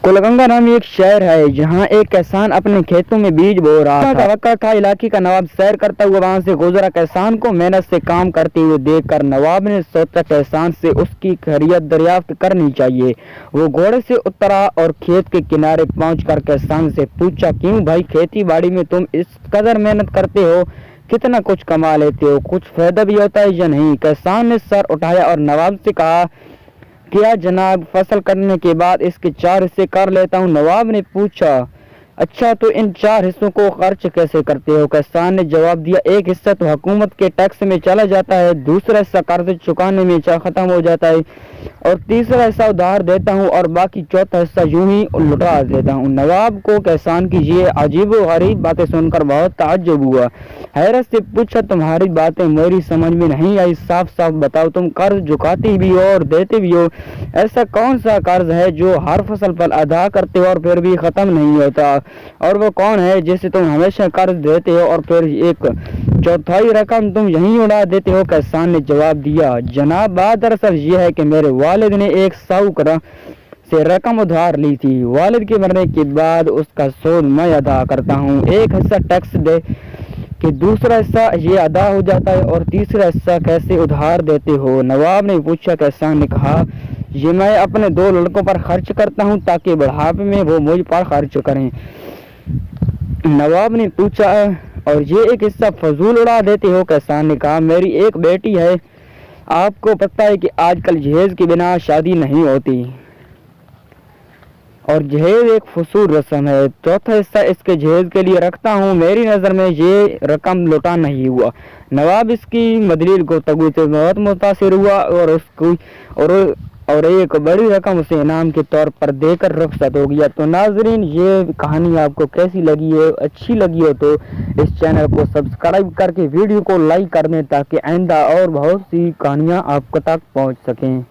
कुलगंगा नामी एक शहर है जहाँ एक किसान अपने खेतों में बीज बो रहा था। वक्त था इलाके का नवाब सैर करता हुआ वहां से गुजरा। किसान को मेहनत से काम करते हुए देखकर नवाब ने सोचा किसान से उसकी खैरियत दरियाफ्त करनी चाहिए। वो घोड़े से उतरा और खेत के किनारे पहुंचकर किसान से पूछा, क्यों भाई, खेती बाड़ी में तुम इस कदर मेहनत करते हो, कितना कुछ कमा लेते हो, कुछ फायदा भी होता है या नहीं? किसान ने सर उठाया और नवाब से कहा, क्या जनाब, फसल करने के बाद इसके 4 हिस्से कर लेता हूँ। नवाब ने पूछा, अच्छा तो इन 4 हिस्सों को खर्च कैसे करते हो? किसान ने जवाब दिया, एक हिस्सा तो हुकूमत के टैक्स में चला जाता है, दूसरा हिस्सा कर्ज चुकाने में खत्म हो जाता है और तीसरा हिस्सा उधार देता हूँ और बाकी चौथा हिस्सा यूं ही लुटा देता हूँ। नवाब को किसान की ये अजीब व गरीब बातें सुनकर बहुत ताज्जुब हुआ। हैरत से पूछा, तुम्हारी बातें मेरी समझ में नहीं आई, साफ साफ बताओ, तुम कर्ज चुकाते भी हो और देते भी हो, ऐसा कौन सा कर्ज है जो हर फसल पर अदा करते हो और फिर भी खत्म नहीं होता, और वो कौन है जिसे तुम हमेशा कर्ज देते हो और फिर एक चौथाई रकम तुम यहीं उड़ा देते हो? किसान ने जवाब दिया, जनाब, बात दरअसल ये है कि मेरे वालिद ने एक साहूकार से रकम उधार ली थी। वालिद के मरने के बाद उसका सूद मैं अदा करता हूँ। एक हिस्सा टैक्स दे कि दूसरा हिस्सा ये अदा हो जाता है और तीसरा हिस्सा कैसे उधार देते हो? नवाब ने पूछा। किसान ने कहा, ये मैं अपने 2 लड़कों पर खर्च करता हूँ ताकि बुढ़ापे में वो मुझ पर खर्च करें। नवाब ने पूछा, और ये एक हिस्सा फजूल उड़ा देते हो? किसान ने कहा, मेरी एक बेटी है, आपको पता है कि आजकल जहेज के बिना शादी नहीं होती और जहेज एक फसूल रस्म है। चौथा हिस्सा इसके जहेज के लिए रखता हूँ। मेरी नज़र में ये रकम लौटा नहीं हुआ। नवाब इसकी मदलील गुफ्तगू से बहुत मुतासिर हुआ और उसकी और एक बड़ी रकम उसे इनाम के तौर पर देकर रुखसत हो गया। तो नाजरीन, ये कहानी आपको कैसी लगी है? अच्छी लगी हो तो इस चैनल को सब्सक्राइब करके वीडियो को लाइक कर दें ताकि आइंदा और बहुत सी कहानियाँ आप तक पहुँच सकें।